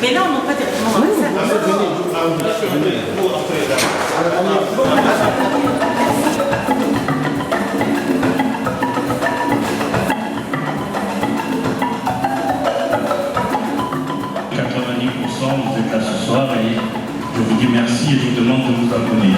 Mais là, on n'a pas directement dans la salle. Vous êtes là ce soir et je vous dis merci et je vous demande de vous abonner.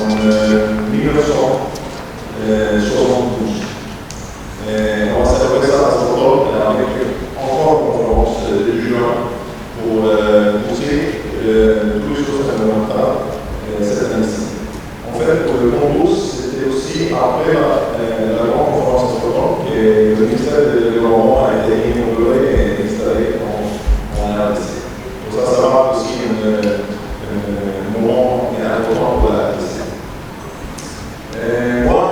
En 1972. On s'est fait ça à Soto avec encore une conférence de juin pour pousser toutes les choses fondamentales cette année-ci. En fait, pour le Congrès, c'était aussi après la grande conférence de Soto que le ministère de l'Environnement a été inauguré et installé en RDC. Donc ça marque aussi un moment important pour la RDC. Moi,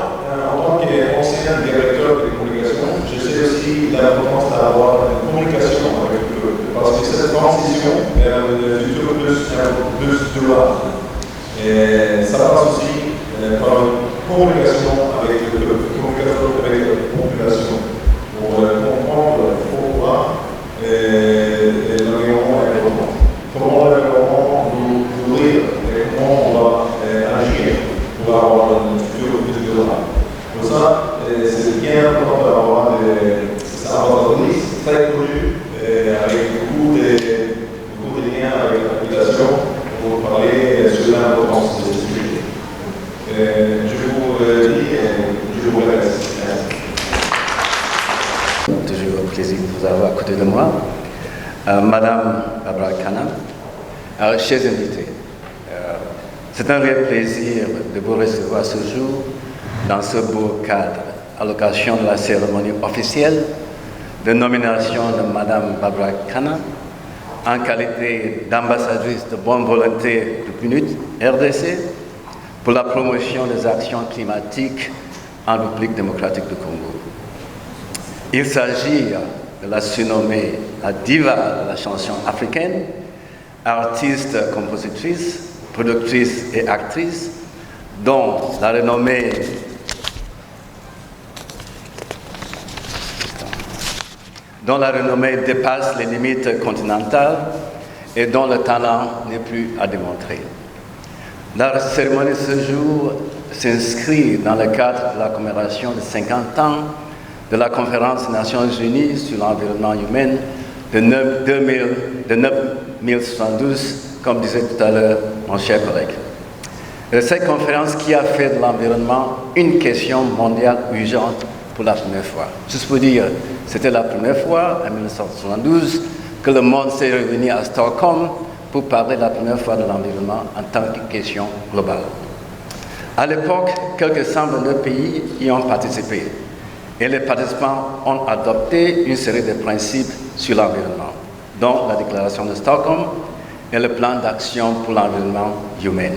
en tant qu'ancien directeur de communication, je sais aussi l'importance d'avoir une communication avec le peuple, parce que cette transition vers le futur plus durable. Et ça passe aussi par une communication avec le peuple, une communication avec la population, pour comprendre pourquoi l'environnement est important. Comment l'environnement nous nourrit et comment on va agir pour avoir un futur plus durable. Pour ça, c'est bien important d'avoir des listes très connues avec beaucoup de liens avec la population pour parler sur l'importance de ce sujet. Je vous dis et je vous remercie. Toujours un plaisir de vous avoir à côté de moi. Madame Barbara Kana, chers invités, c'est un réel plaisir de vous recevoir ce jour dans ce beau cadre à l'occasion de la cérémonie officielle de nomination de Madame Barbara Kana en qualité d'ambassadrice de bonne volonté du PNUD RDC pour la promotion des actions climatiques en République démocratique du Congo. Il s'agit de la surnommée la diva de la chanson africaine, artiste, compositrice, productrice et actrice, dont la renommée dépasse les limites continentales et dont le talent n'est plus à démontrer. La cérémonie de ce jour s'inscrit dans le cadre de la commémoration de 50 ans de la Conférence des Nations Unies sur l'environnement humain de 9072, comme disait tout à l'heure mon cher collègue. Cette conférence qui a fait de l'environnement une question mondiale urgente pour la première fois. Juste pour dire, c'était la première fois, en 1972, que le monde s'est réuni à Stockholm pour parler la première fois de l'environnement en tant que question globale. À l'époque, quelques 129 pays y ont participé. et les participants ont adopté une série de principes sur l'environnement, dont la déclaration de Stockholm et le plan d'action pour l'environnement humain.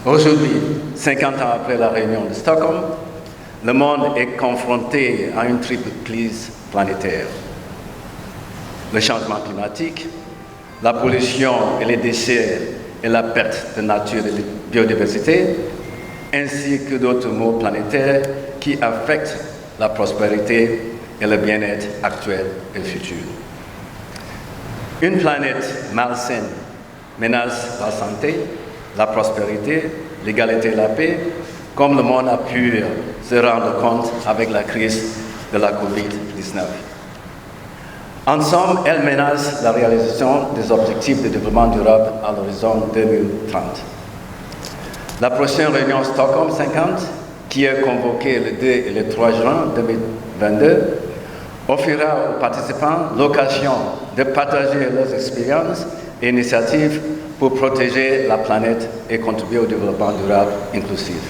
Aujourd'hui, 50 ans après la réunion de Stockholm, le monde est confronté à une triple crise planétaire. Le changement climatique, la pollution et les déchets et la perte de nature et de biodiversité, ainsi que d'autres maux planétaires qui affectent la prospérité et le bien-être actuel et futur. Une planète malsaine menace la santé, la prospérité, l'égalité et la paix, comme le monde a pu se rendre compte avec la crise de la COVID-19. En somme, elle menace la réalisation des objectifs de développement durable à l'horizon 2030. La prochaine réunion Stockholm 50, qui est convoquée le 2 et le 3 juin 2022, offrira aux participants l'occasion de partager leurs expériences et initiatives pour protéger la planète et contribuer au développement durable inclusif.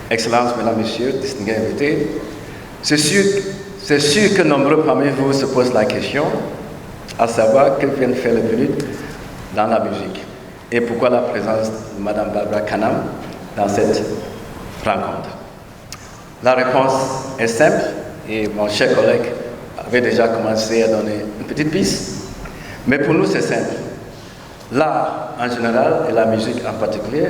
Excellences, Mesdames, Messieurs, distingués invités, c'est sûr que nombreux parmi vous se posent la question, à savoir que vient faire le PNUD dans la musique et pourquoi la présence de Mme Barbara Kanam dans cette rencontre. La réponse est simple et mon cher collègue avait déjà commencé à donner une petite piste, mais pour nous c'est simple. L'art en général et la musique en particulier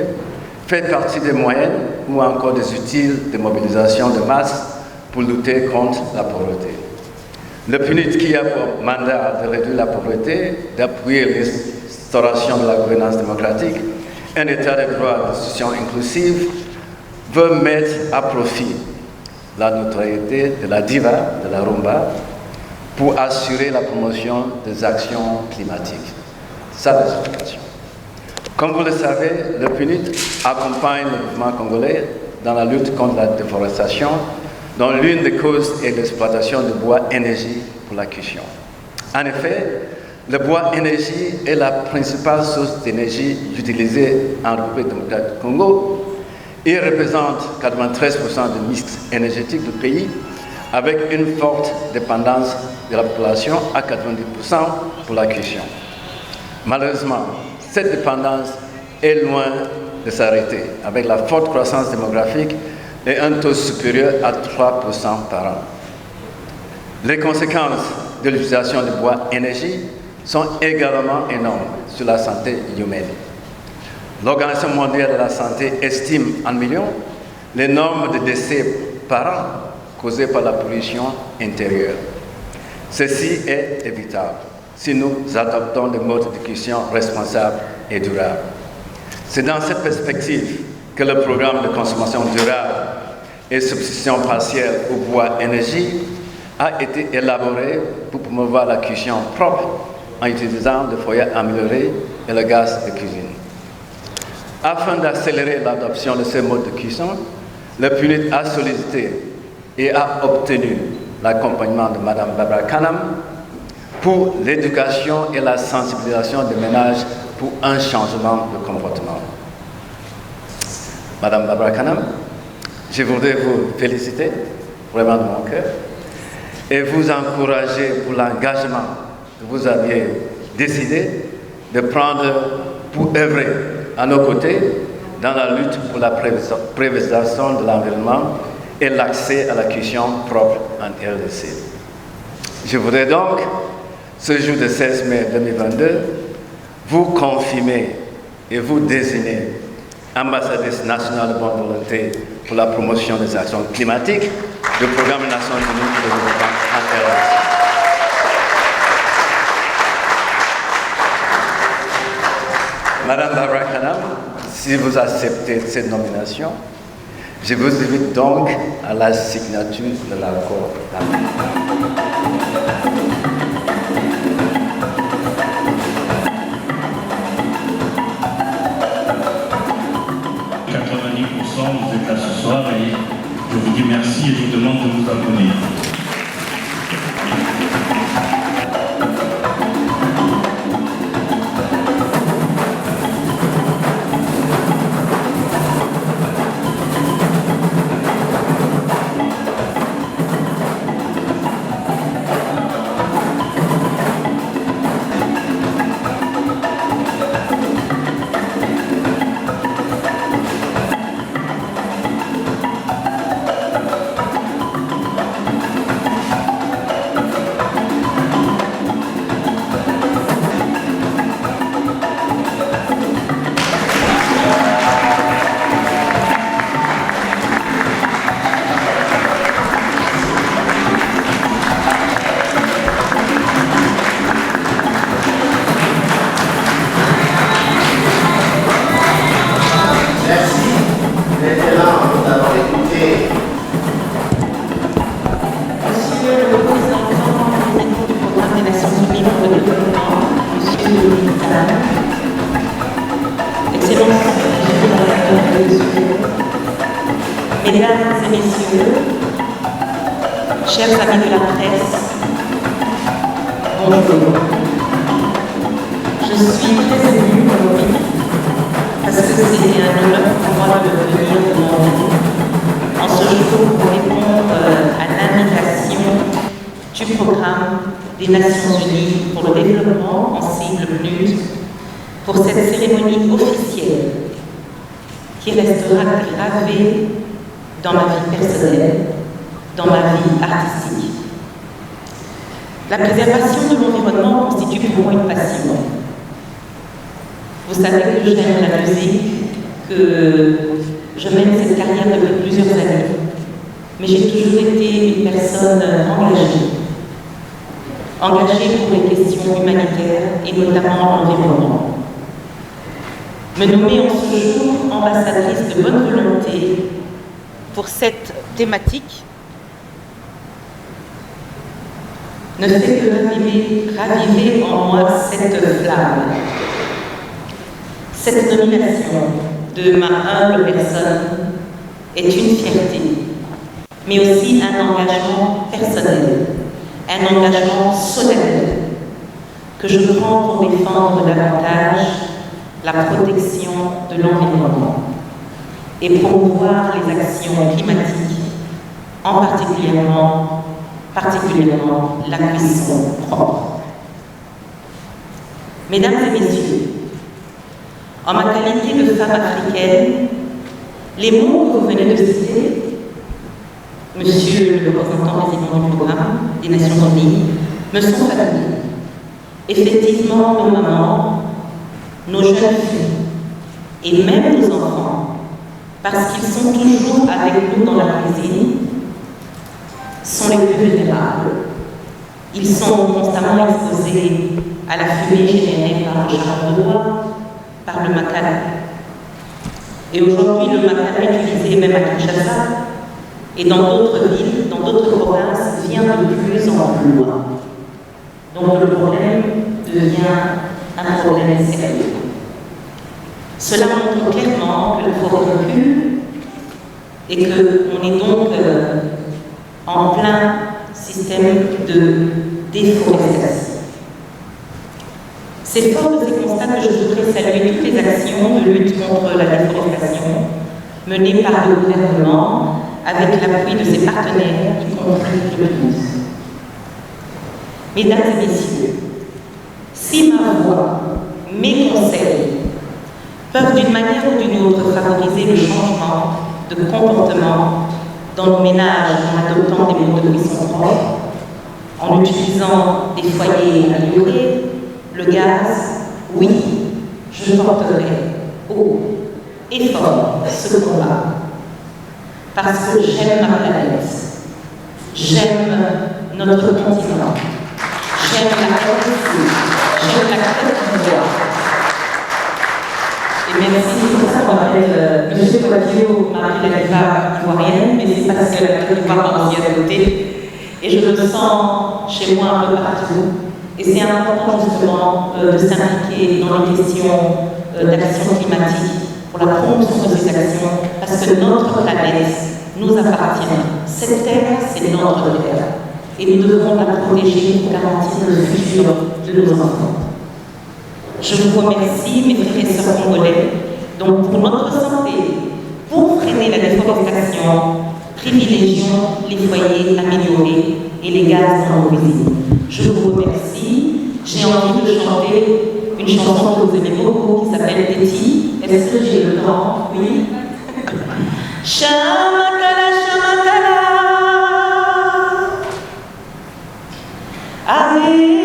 fait partie des moyens ou encore des outils de mobilisation de masse pour lutter contre la pauvreté. Le PNUD, qui a pour mandat de réduire la pauvreté, d'appuyer l'instauration de la gouvernance démocratique, un état de droit d'institution inclusive, veut mettre à profit la notoriété de la diva, de la rumba, pour assurer la promotion des actions climatiques. Ça, la justification. Comme vous le savez, le PNUD accompagne le mouvement congolais dans la lutte contre la déforestation, dont l'une des causes est l'exploitation de bois énergie pour la cuisson. En effet, le bois énergie est la principale source d'énergie utilisée en République démocratique du Congo. Il représente 93% du mix énergétique du pays, avec une forte dépendance de la population à 90% pour la cuisson. Malheureusement, cette dépendance est loin de s'arrêter, avec la forte croissance démographique et un taux supérieur à 3% par an. Les conséquences de l'utilisation du bois énergie sont également énormes sur la santé humaine. L'Organisation mondiale de la santé estime en millions le nombre de décès par an causés par la pollution intérieure. Ceci est évitable si nous adoptons des modes de cuisson responsables et durables. C'est dans cette perspective que le programme de consommation durable et substitution partielle au bois énergie a été élaboré pour promouvoir la cuisson propre en utilisant le foyer amélioré et le gaz de cuisine. Afin d'accélérer l'adoption de ces modes de cuisson, le PNUD a sollicité et a obtenu l'accompagnement de Mme Barbara Kanam pour l'éducation et la sensibilisation des ménages pour un changement de comportement. Madame Barbara Kanam, je voudrais vous féliciter, vraiment de mon cœur, et vous encourager pour l'engagement que vous aviez décidé de prendre pour œuvrer à nos côtés dans la lutte pour la préservation de l'environnement et l'accès à la cuisson propre en RDC. Je voudrais donc, ce jour de 16 mai 2022, vous confirmer et vous désigner ambassadrice nationale de bonne volonté pour la promotion des actions climatiques du Programme des Nations Unies pour le développement en RDC. Madame Barbara Kanam, si vous acceptez cette nomination, je vous invite donc à la signature de l'accord. 90% vous êtes là ce soir et je vous dis merci et je vous demande de vous applaudir. chers amis de la presse, bonjour. Je suis très émue aujourd'hui parce que c'est un honneur pour moi de venir en ce jour pour répondre à l'invitation du programme des Nations Unies pour le développement en cible PNUD pour cette cérémonie officielle qui restera gravée dans ma vie personnelle, dans ma vie artistique. La préservation de l'environnement constitue pour moi une passion. Vous savez que j'aime la musique, que je mène cette carrière depuis plusieurs années, mais j'ai toujours été une personne engagée pour les questions humanitaires et notamment l'environnement. Me nommer en ce jour ambassadrice de bonne volonté pour cette thématique ne fait que raviver en moi cette flamme. Cette nomination de ma humble personne est une fierté, mais aussi un engagement personnel, un engagement solennel que je prends pour défendre davantage la protection de l'environnement et promouvoir les actions climatiques, en particulièrement la cuisson propre. Mesdames et messieurs, en ma qualité de femme africaine, les mots que vous venez de citer, Monsieur le représentant résident du programme des Nations Unies, me sont familiers. Effectivement, nos mamans, nos jeunes filles et même nos enfants, parce qu'ils sont toujours avec nous dans la cuisine, sont les plus vulnérables. Ils sont constamment exposés à la fumée générée par le charbon de bois, par le macadam. Et aujourd'hui, le macadam est utilisé même à Kinshasa et dans d'autres villes, dans d'autres provinces, vient de plus en plus loin. Donc le problème devient un problème sérieux. Cela montre clairement que la forêt recule et qu'on est donc en plein système de déforestation. C'est fort de ces constats que je voudrais saluer toutes les actions de lutte contre la déforestation menées par le gouvernement avec l'appui de ses partenaires, y compris le PNUD. Mesdames et messieurs, si ma voix, mes conseils peuvent d'une manière ou d'une autre favoriser le changement de comportement dans nos ménages en adoptant des modes de cuisson propres, en utilisant des foyers améliorés, le gaz, oui, je porterai haut et fort ce combat. Parce que j'aime ma planète, j'aime notre continent, j'aime la qualité, j'aime la Côte d'Ivoire. Et merci pour ça qu'on m'appelle M. Poitier, Marie la diva ivoirienne, mais c'est parce que la Côte d'Ivoire m'a aussi adoptée. Et je me sens chez moi un peu partout. Et c'est important justement de s'impliquer dans les questions d'action climatique pour la promotion de ces actions, parce que notre planète nous appartient. Cette terre, c'est notre terre. Et nous devons la protéger pour garantir le futur de nos enfants. Je vous remercie, mes frères et sœurs congolais, donc pour notre santé, pour freiner la déforestation, privilégions les foyers améliorés et les gaz dans nos cuisines. Je vous remercie. J'ai envie de chanter une chanson que vous aimez beaucoup qui s'appelle Téti. Est-ce que j'ai le temps? Oui. Chamakala, chamakala. Allez.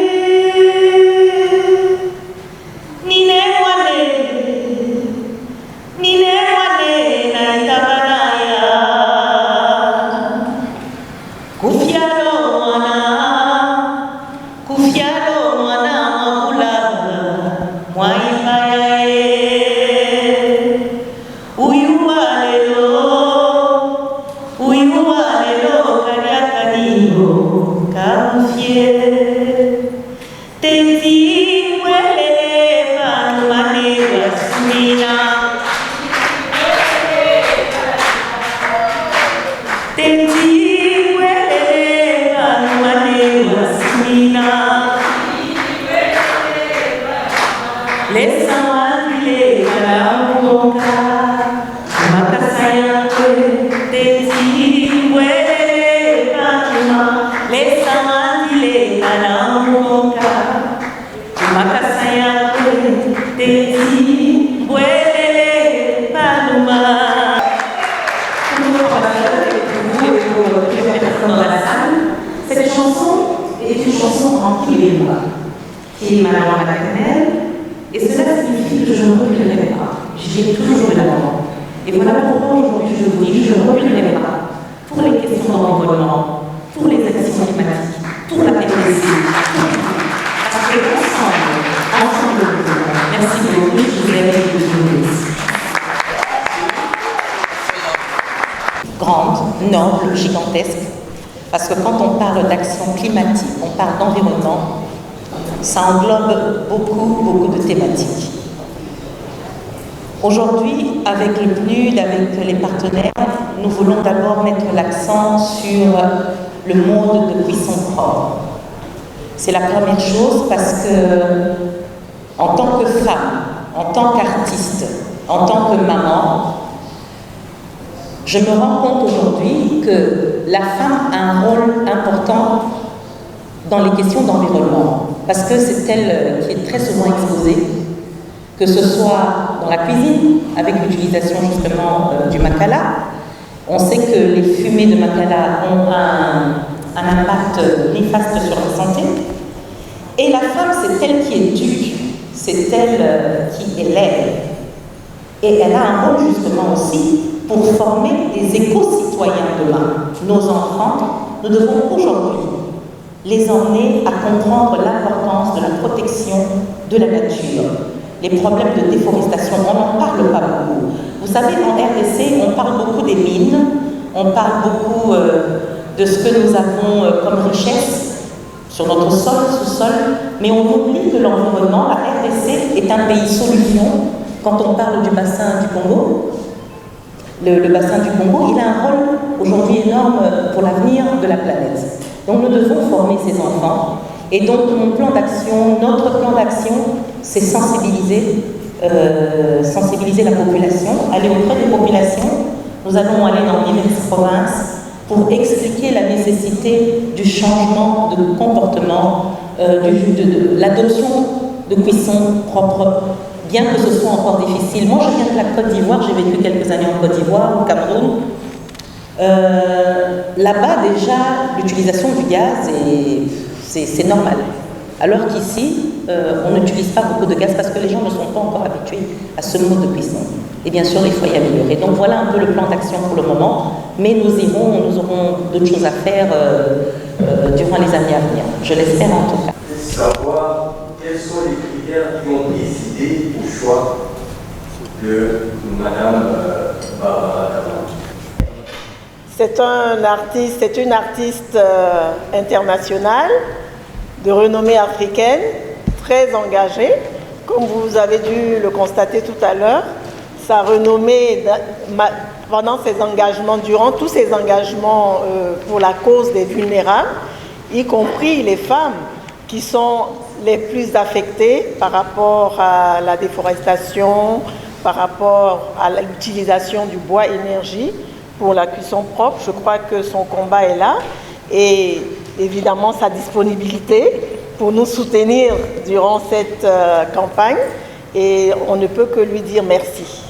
enfants qui est moi, qui est ma langue maternelle, et cela signifie que je ne reculerai pas. J'y ai toujours de l'avant. Et voilà pourquoi aujourd'hui je vous dis, je ne reculerai pas pour les questions d'environnement, pour les actions climatiques, pour la technologie, parce que ensemble, merci beaucoup, je vous ai remercié. Grande, noble, gigantesque, parce que quand on parle d'action climatique, on parle d'environnement, ça englobe beaucoup de thématiques. Aujourd'hui, avec le PNUD, avec les partenaires, nous voulons d'abord mettre l'accent sur le mode de cuisson propre. C'est la première chose parce que, en tant que femme, en tant qu'artiste, en tant que maman, je me rends compte aujourd'hui que la femme a un rôle important dans les questions d'environnement, parce que c'est elle qui est très souvent exposée, que ce soit dans la cuisine, avec l'utilisation justement du makala. On sait que les fumées de makala ont un impact néfaste sur la santé. Et la femme, c'est elle qui éduque, c'est elle qui élève. Et elle a un rôle justement aussi pour former des éco-citoyens demain. Nos enfants, nous devons aujourd'hui les emmener à comprendre l'importance de la protection de la nature. Les problèmes de déforestation, on n'en parle pas beaucoup. Vous savez, en RDC, on parle beaucoup des mines, on parle beaucoup de ce que nous avons comme richesse sur notre sol, sous-sol, mais on oublie que l'environnement, la RDC, est un pays solution. Quand on parle du bassin du Congo, le bassin du Congo, il a un rôle aujourd'hui énorme pour l'avenir de la planète. Donc nous devons former ces enfants. Et donc notre plan d'action, c'est sensibiliser la population, aller auprès des populations. Nous allons aller dans diverses provinces pour expliquer la nécessité du changement de comportement, de l'adoption de cuisson propre, bien que ce soit encore difficile. Moi, je viens de la Côte d'Ivoire, j'ai vécu quelques années en Côte d'Ivoire, au Cameroun. Là-bas, déjà, l'utilisation du gaz, c'est normal. Alors qu'ici, on n'utilise pas beaucoup de gaz parce que les gens ne sont pas encore habitués à ce mode de cuisson. Et bien sûr, il faut y améliorer. Donc voilà un peu le plan d'action pour le moment, mais nous aurons d'autres choses à faire durant les années à venir. Je l'espère en tout cas. Savoir quels sont les critères qui ont décidé du choix de Madame Barbara Kama. C'est une artiste internationale de renommée africaine, très engagée. Comme vous avez dû le constater tout à l'heure, sa renommée pendant ses engagements, durant tous ses engagements pour la cause des vulnérables, y compris les femmes qui sont les plus affectées par rapport à la déforestation, par rapport à l'utilisation du bois énergie pour la cuisson propre. Je crois que son combat est là et évidemment sa disponibilité pour nous soutenir durant cette campagne, et on ne peut que lui dire merci.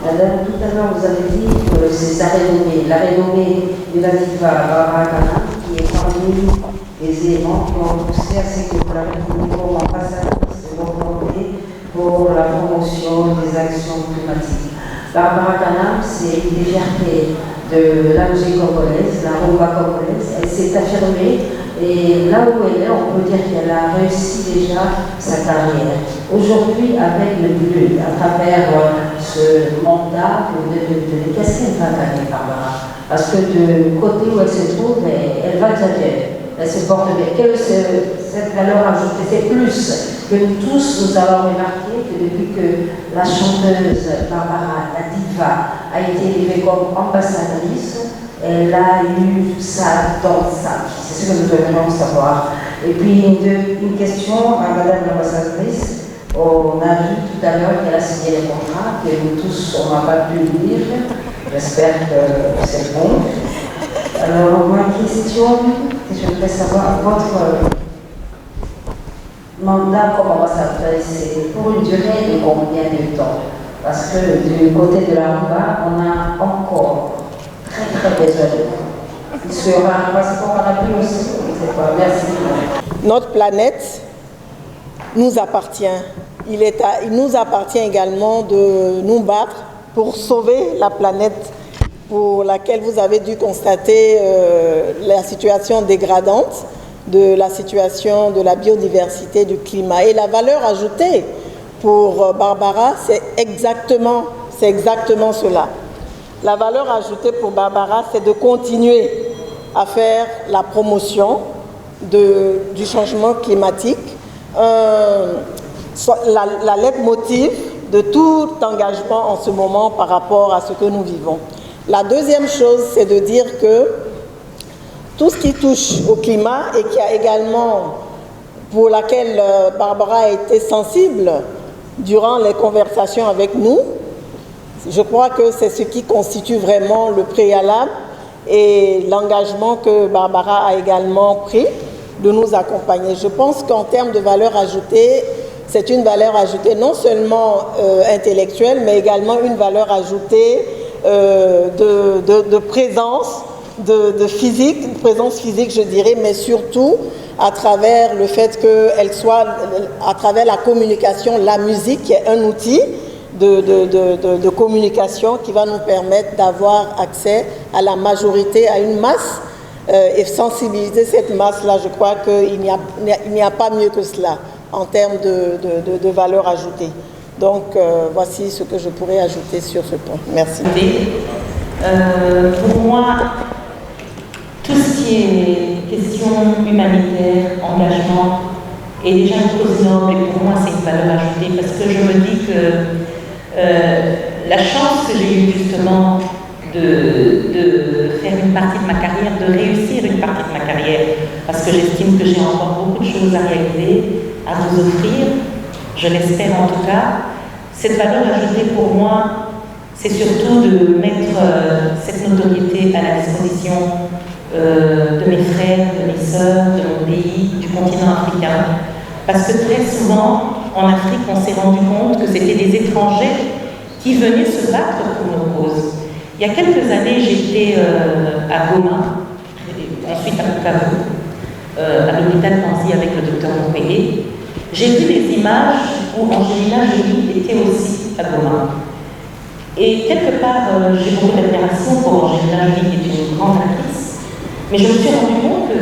Madame, tout à l'heure vous avez dit que c'est la renommée de la diva Barbara Kama qui est parmi les éléments qui ont poussé à ce que vous la République comme ambassadrice de volonté pour la promotion des actions climatiques. Barbara Kama, c'est une des fiertés de la musique congolaise, la rumba congolaise. Elle s'est affirmée et là où elle est, on peut dire qu'elle a réussi déjà sa carrière. Aujourd'hui, avec le PNUD, à travers ce mandat qu'est-ce qu'elle va gagner, Barbara? Parce que du côté où elle se trouve, elle va déjà bien. Elle se porte bien. Cette valeur ajoutée, c'est plus que nous tous nous avons remarqué que depuis que la chanteuse Barbara, la diva, a été élevée comme ambassadrice, elle a eu ça dans ça. C'est ce que nous devons savoir. Et puis une question à Madame l'ambassadrice. On a vu tout à l'heure qu'elle a signé les contrats, que nous tous, on n'a pas pu lire. J'espère que c'est bon. Alors, ma question, je voudrais savoir votre mandat comme ambassadrice, c'est pour une durée de combien de temps? Parce que du côté de la rumba, on a encore très besoin de vous. puisque on va passer pour parapluie aussi, on ne sait pas. Merci. Notre planète nous appartient. Il nous appartient également de nous battre pour sauver la planète pour laquelle vous avez dû constater la situation dégradante de la situation de la biodiversité, du climat. Et la valeur ajoutée pour Barbara, c'est exactement cela. La valeur ajoutée pour Barbara, c'est de continuer à faire la promotion du changement climatique, la leitmotiv de tout engagement en ce moment par rapport à ce que nous vivons. La deuxième chose, c'est de dire que tout ce qui touche au climat et qui a également, pour laquelle Barbara a été sensible durant les conversations avec nous, je crois que c'est ce qui constitue vraiment le préalable et l'engagement que Barbara a également pris de nous accompagner. Je pense qu'en termes de valeur ajoutée, c'est une valeur ajoutée non seulement intellectuelle, mais également une valeur ajoutée de présence, de physique, une présence physique, je dirais, mais surtout à travers le fait qu'elle soit, à travers la communication, la musique, qui est un outil de communication qui va nous permettre d'avoir accès à la majorité, à une masse, et sensibiliser cette masse-là. Je crois qu'il n'y a pas mieux que cela en termes de valeur ajoutée. Donc, voici ce que je pourrais ajouter sur ce point. Merci. Pour moi, tout ce qui est question humanitaire, engagement, est déjà une cause noble et pour moi c'est une valeur ajoutée parce que je me dis que la chance que j'ai eue justement de faire une partie de ma carrière, de réussir une partie de ma carrière, parce que j'estime que j'ai encore beaucoup de choses à réaliser, à vous offrir, je l'espère en tout cas. Cette valeur ajoutée pour moi, c'est surtout de mettre cette notoriété à la disposition de mes frères, de mes sœurs, de mon pays, du continent africain. Parce que très souvent, en Afrique, on s'est rendu compte que c'était des étrangers qui venaient se battre pour nos causes. Il y a quelques années, j'étais à Goma, ensuite à Bukavu, à l'hôpital Panzi avec le docteur Montpellier. J'ai vu des images où Angelina Jolie était aussi à Goma. Et quelque part, j'ai beaucoup d'admiration pour Angelina Jolie, qui est une grande actrice. Mais je me suis rendu compte que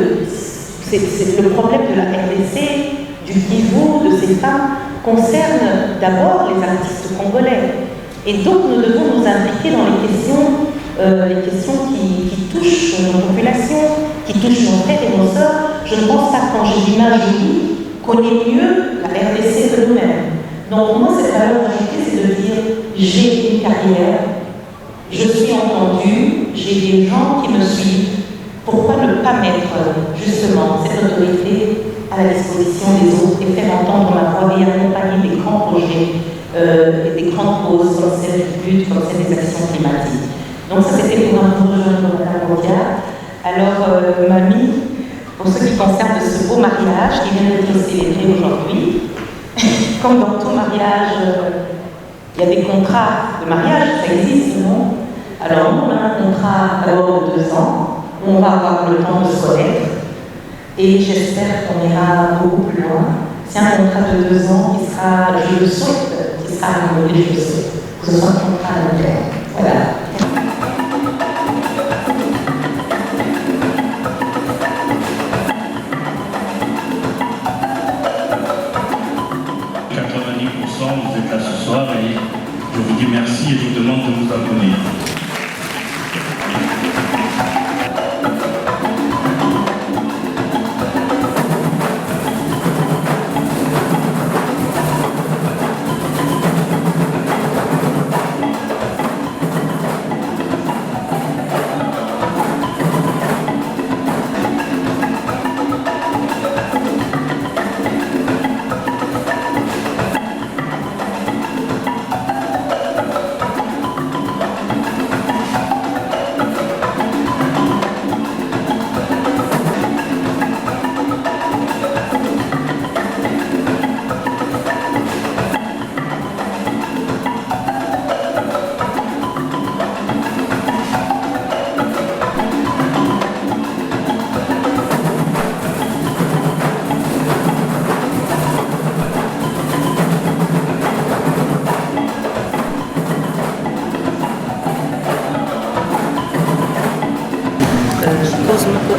c'est le problème de la RDC, du Kivu, de ces femmes, concerne d'abord les artistes congolais. Et donc nous devons nous impliquer dans les questions qui touchent nos populations, qui touchent nos frères et nos sœurs. Je ne pense pas qu'Angelina Jolie connaît mieux la RDC que nous-mêmes. Donc pour moi, cette valeur ajoutée, c'est de dire j'ai une carrière, je suis entendue, j'ai des gens qui me suivent. Pourquoi ne pas mettre justement cette autorité à la disposition des autres et faire entendre ma voix et accompagner des grands projets et des grandes causes comme celle du but, comme celle des actions climatiques. Donc ça c'était pour un projet de Madame Mondiale. Alors mamie, pour ce qui concerne ce beau mariage qui vient d'être célébré aujourd'hui, comme dans tout mariage, il y a des contrats de mariage, ça existe, non? Alors nous on a un contrat d'abord de 2 ans. On va avoir le temps de se connaître et j'espère qu'on ira beaucoup plus loin. C'est un contrat de 2 ans qui sera, je le souhaite, qui sera renouvelé, je le souhaite. Que ce soit un contrat à long terme. Voilà. 90%, vous êtes là ce soir et je vous dis merci et je vous demande de vous abonner.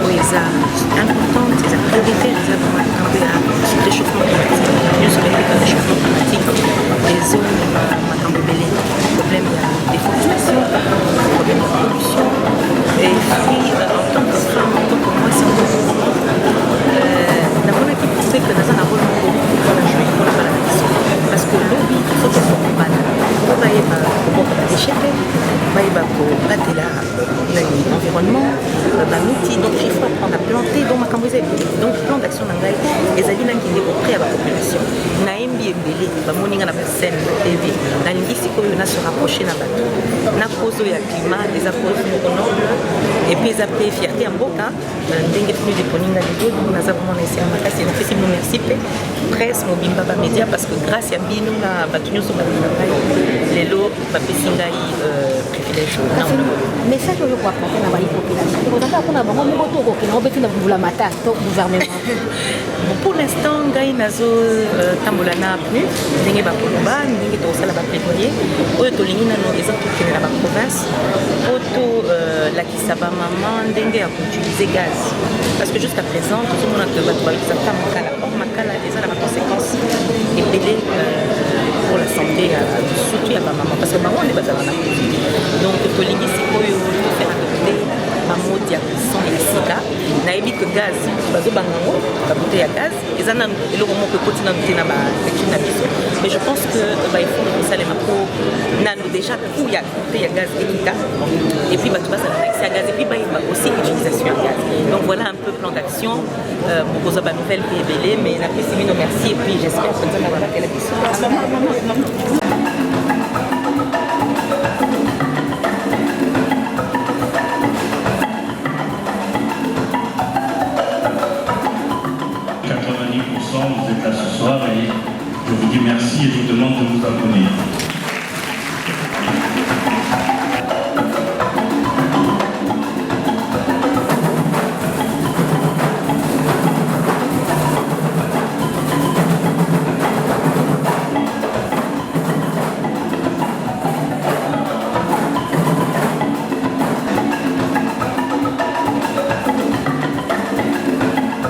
oyo eza importante, eza prioritaire, eza makambo ya réchauffement climatique. Nyonso bayebika réchauffement climatique ezomema makambo ebele, problème ya déforestation, problème ya pollution. Et puis en tant que femme, en tant que moi, c'est namonaki prouve que naza na rôle moko mpona jouer mpona bala na biso, parce que lobi soki ekokobana po bayeba koboka badeshe te, bayeba kobatela l'environnement, bamiti, donc il faut apprendre à planter, donc makambo eza ebele. Donc plan d'action na ngai ezali nakende auprès ya bapopulation, nayembi ebele bamoni nga na bascène na tv, nalingi sikoyo na se rapproche na bato na cause ya climat, eza cause moko noble, et puis eza mpe fierté ya mboka ndenge tuni deponinga lido. Donc naza vraiment na esika makasi, napesi bino merci mpe presse mobimba bamédia, parce que grâce ya bino na bato nyonso balinga ngai lelo bapesi ngai privilège. Message oyo koapporte na population tokozaka mpona bango moko to okokende obeti na mbula matari to gouvernement. Pour l'instant ngai nazotambola na pnu ndenge bakoloba, ndenge tokosala baplaidoyer oyo tolingi nano eza tokende na baprovince po tolakisa bamama ndenge ya koutilize gaz, parce que jusqu'à présent tozomona ke bato bautiliza makala. Or makala eza na baconséquence ebele pour la santé surtout ya bamama, parce que bango nde bazala na covid. Donc tolingi sikoyo tofera adopte bamodi ya puissant ya sika. Nayebi que gaz bazobanga yango babute ya gaz eza nanu eloko moko ekoti nanu te na balecture na biso, mais je pense que baeffort ekosalema po nanu déjà coût ya bute ya gaz ekita, et puis bato bazala na accès ya gaz, et puis bayeba aussi utilisation ya gaz. Donc voilà un peu plan d'action pour kozwa banouvelle mpe ebele, mais napesi bino merci, et puis j'espère que nzambe abalakela biso. Vous êtes là ce soir et je vous dis merci et je vous demande de vous abonner.